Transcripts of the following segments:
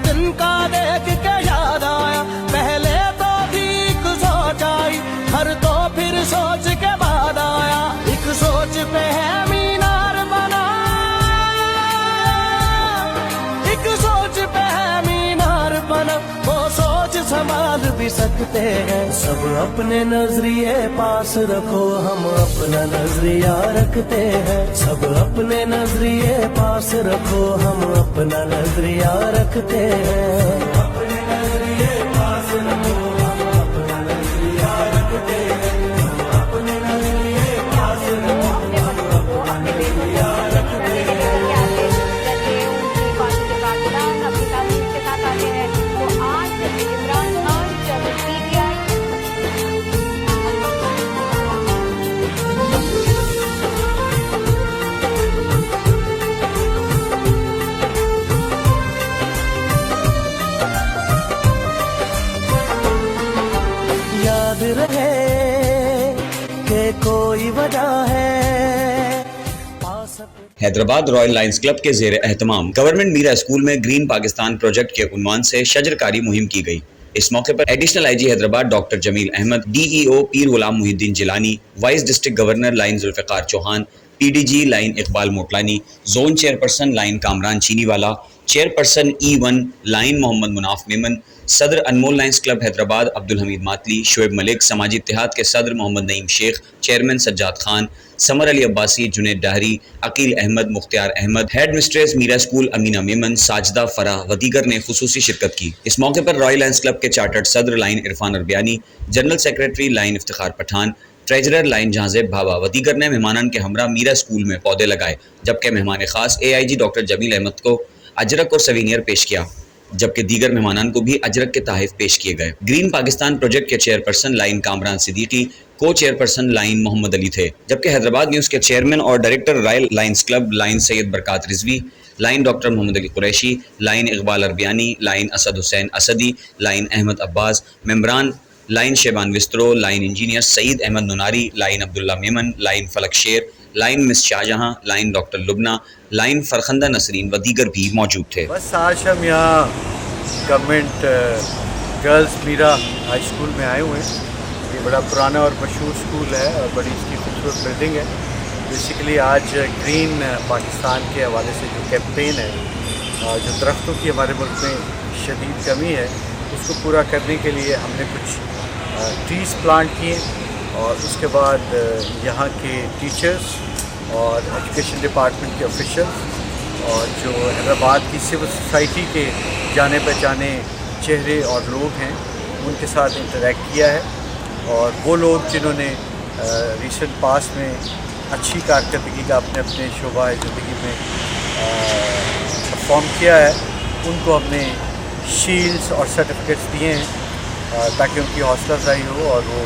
तिनका देख के याद आया, पहले तो ठीक सोच आई, हर तो फिर सोच के बाद आया, एक सोच पे है मीनार बना, एक सोच पे है मीनार बना, वो सोच संभाल भी सकते हैं। सब अपने नजरिए पास रखो, हम अपना नजरिया रखते हैं, सब अपने नजरिए पास रखो, हम अपना नजरिया रखते हैं, अपने नजरिए पास रखो, हम अपना नजरिया रखते हैं, अपने नजरिए पास रखो, हम अपना नजरिया रखते हैं। याद रहे कि कोई वजह है पास। हैदराबाद रॉयल लायंस क्लब के ज़ेर एहतमाम गवर्नमेंट मीरा स्कूल में ग्रीन पाकिस्तान प्रोजेक्ट के उन्वान से शजरकारी मुहिम की गई। इस मौके पर additional IG Hyderabad doctor Jamil Ahmed, DEO Pir Ghulam Muhiuddin Jilani, vice district governor lion Zulfiqar Chauhan, PDG lion Iqbal Motlani, zone chairperson lion Kamran Chiniwala, chairperson E1 lion Mohammad Munaf Memon, सदर अनमोल लायंस क्लब हैदराबाद अब्दुल हमीद मातली, शोएब मलिक, समाजी इत्तेहाद के सदर Mohammad Naeem Sheikh, chairman Sajjad Khan, Samar Ali Abbasi, Junaid Dahri, Aqeel Ahmed, Mukhtiar Ahmed, head mistress Meera school Amina Memon, Sajida Farah व दीगर ने खुसूसी शिरकत की। इस मौके पर रॉयल लायंस क्लब के चार्टर्ड सदर lion Irfan Arbiani, general secretary lion Iftikhar Pathan, treasurer lion Jahanzeb Bhawa व दीगर ने मेहमानान के हमरा मीरा स्कूल में पौधे लगाए, जबकि मेहमान खास AIG डॉक्टर जमील अहमद को अजरक और सवीनियर पेश किया, जबकि दीगर मेहमानान को भी अजरक के तोहफे पेश किए गए। ग्रीन पाकिस्तान प्रोजेक्ट के chairperson lion Kamran Siddiqui, co chairperson lion Mohammad Ali थे, जबकि हैदराबाद न्यूज़ के चेयरमैन और director royal Lions club lion Syed Barkat Rizvi, lion doctor Mohammad Ali Qureshi, lion Iqbal Arbiani, lion Asad Hussain Asadi, lion Ahmed Abbas, मेम्बरान lion Sheban Vistro, lion engineer Saeed Ahmed Nunari, lion Abdullah Memon, lion Falak Sher, lion miss Shahjahan, lion doctor Lubna, lion Farkhanda Nasreen व दीगर भी मौजूद थे। बस आज हम यहाँ government girls Meera high school में आए हुए हैं। ये बड़ा पुराना और मशहूर स्कूल है और बड़ी इसकी खूबसूरत बिल्डिंग है। बेसिकली आज ग्रीन पाकिस्तान के हवाले से जो कैंपेन है, जो दरख्तों की हमारे मुल्क में शदीद कमी है, उसको पूरा करने के लिए हमने कुछ ट्रीज़ प्लांट किए और उसके बाद यहाँ के टीचर्स और एजुकेशन डिपार्टमेंट के ऑफिशियल्स और जो हैदराबाद की सिविल सोसाइटी के जाने पहचाने चेहरे और लोग हैं, उनके साथ इंटरेक्ट किया है। और वो लोग जिन्होंने रिसेंट पास में अच्छी कारकर्दगी का अपने अपने शोबा ज़िंदगी में परफॉर्म किया है, उनको हमने शील्ड्स और सर्टिफिकेट्स दिए हैं ताकि उनकी हौसला अफजाई हो और वो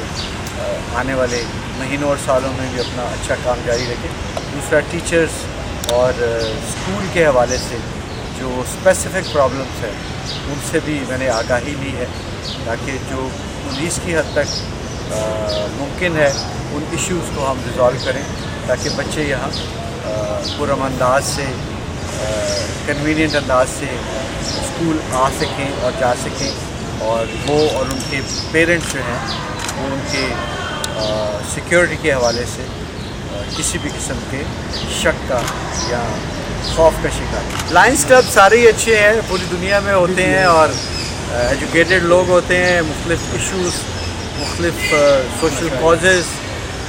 आने वाले महीनों और सालों में भी अपना अच्छा काम जारी रखें। दूसरा, टीचर्स और स्कूल के हवाले से जो स्पेसिफ़िक प्रॉब्लम्स हैं उनसे भी मैंने आगाही ली है ताकि जो 19 की हद तक मुमकिन है उन इश्यूज़ को हम रिज़ॉल्व करें ताकि बच्चे यहाँ पुरअमन अंदाज से कन्वीनियंट अंदाज से स्कूल आ सकें और जा सकें और वो और उनके पेरेंट्स जो हैं वो उनके सिक्योरिटी के हवाले से किसी भी किस्म के शक का या खौफ का शिकार। लायंस क्लब सारे ही अच्छे हैं, पूरी दुनिया में होते हैं और एजुकेटेड लोग होते हैं। मुख्तलिफ इश्यूज़, मुख्तलिफ सोशल कॉजेज़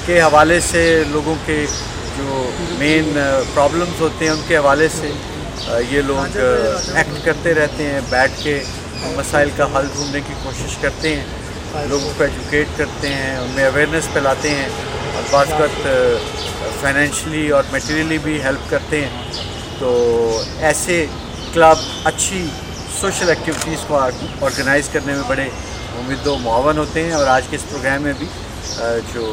के हवाले से लोगों के जो मेन प्रॉब्लम्स होते हैं उनके हवाले से ये लोग एक्ट करते रहते हैं, बैठ के मसाइल का हल ढूंढने की कोशिश करते हैं, लोगों को एजुकेट करते हैं, उनमें अवेयरनेस फैलाते हैं और बाज़ वक़्त फाइनेंशियली और मटेरियली भी हेल्प करते हैं। तो ऐसे क्लब अच्छी सोशल एक्टिविटीज़ को ऑर्गेनाइज़ करने में बड़े उम्मीद व मुआवन होते हैं और आज के इस प्रोग्राम में भी जो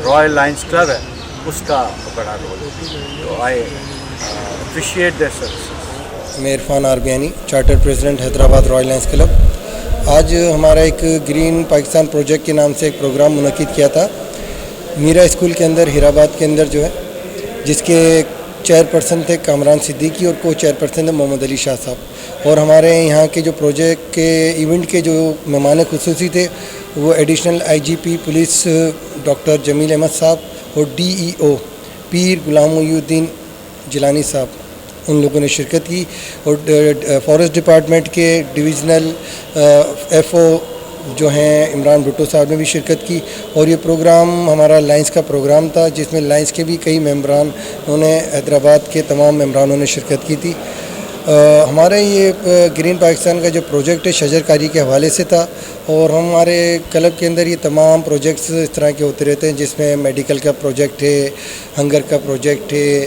रॉयल लायंस क्लब है उसका बड़ा रोल है। तो आई अप्रिशिएट देयर सर्विसेज। मैं Irfan Arbiani, chartered president Hyderabad royal Lions club. आज हमारा एक ग्रीन पाकिस्तान प्रोजेक्ट के नाम से एक प्रोग्राम मुनक़िद किया था मीरा स्कूल के अंदर, हीराबाद के अंदर जो है, जिसके चेयरपर्सन थे कामरान सिद्दीकी और को चेयरपर्सन थे मोहम्मद अली शाह साहब। اور ہمارے یہاں کے جو پروجیکٹ کے ایونٹ کے جو مہمان خصوصی تھے وہ ایڈیشنل IGP پولیس ڈاکٹر جمیل احمد صاحب اور DEO پیر غلام محی الدین جیلانی صاحب، ان لوگوں نے شرکت کی، اور فارسٹ ڈپارٹمنٹ کے ڈویژنل FO جو ہیں عمران بھٹو صاحب نے بھی شرکت کی. اور یہ پروگرام ہمارا لائنس کا پروگرام تھا جس میں لائنس کے بھی کئی ممبرانوں نے، حیدرآباد کے تمام ممبرانوں نے شرکت کی تھی. ہمارے یہ گرین پاکستان کا جو پروجیکٹ ہے شجر کاری کے حوالے سے تھا، اور ہمارے کلب کے اندر یہ تمام پروجیکٹس اس طرح کے ہوتے رہتے ہیں جس میں میڈیکل کا پروجیکٹ ہے، ہنگر کا پروجیکٹ ہے،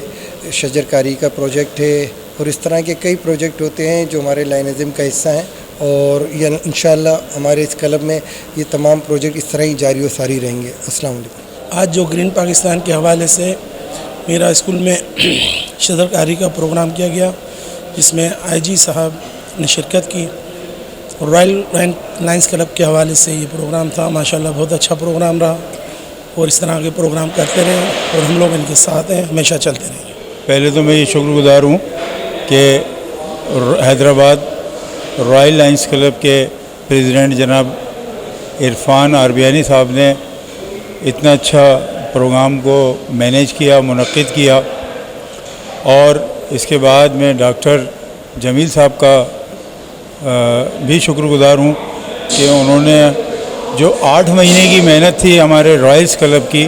شجر کاری کا پروجیکٹ ہے، اور اس طرح کے کئی پروجیکٹ ہوتے ہیں جو ہمارے لائنزم کا حصہ ہیں. اور یہ انشاءاللہ ہمارے اس کلب میں یہ تمام پروجیکٹ اس طرح ہی جاری و ساری رہیں گے. السلام علیکم. آج جو گرین پاکستان کے حوالے سے میرا اسکول میں شجر کاری کا پروگرام کیا گیا جس میں IG صاحب نے شرکت کی، اور رائل لائنس کلب کے حوالے سے یہ پروگرام تھا. ماشاءاللہ بہت اچھا پروگرام رہا، اور اس طرح کے پروگرام کرتے رہیں اور ہم لوگ ان کے ساتھ ہیں، ہمیشہ چلتے رہیں گے. پہلے تو میں یہ شکر گزار ہوں کہ حیدرآباد رائل لائنس کلب کے پریزیڈنٹ جناب عرفان عربیانی صاحب نے اتنا اچھا پروگرام کو مینیج کیا، منعقد کیا. اور اس کے بعد میں ڈاکٹر جمیل صاحب کا بھی شکر گزار ہوں کہ انہوں نے جو 8 مہینے کی محنت تھی ہمارے رائلس کلب کی،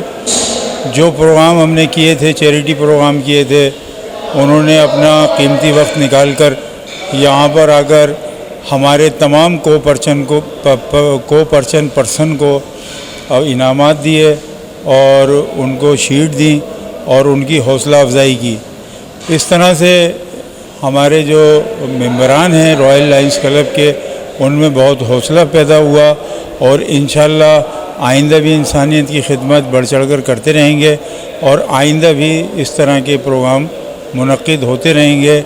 جو پروگرام ہم نے کیے تھے، چیریٹی پروگرام کیے تھے، انہوں نے اپنا قیمتی وقت نکال کر یہاں پر آ کر ہمارے تمام کو پرسن کو انعامات دیے اور ان کو شیٹ دیں اور ان کی حوصلہ افزائی کی. اس طرح سے ہمارے جو ممبران ہیں رائل لائنس کلب کے، ان میں بہت حوصلہ پیدا ہوا، اور انشاءاللہ آئندہ بھی انسانیت کی خدمت بڑھ چڑھ کر کرتے رہیں گے، اور آئندہ بھی اس طرح کے پروگرام منعقد ہوتے رہیں گے.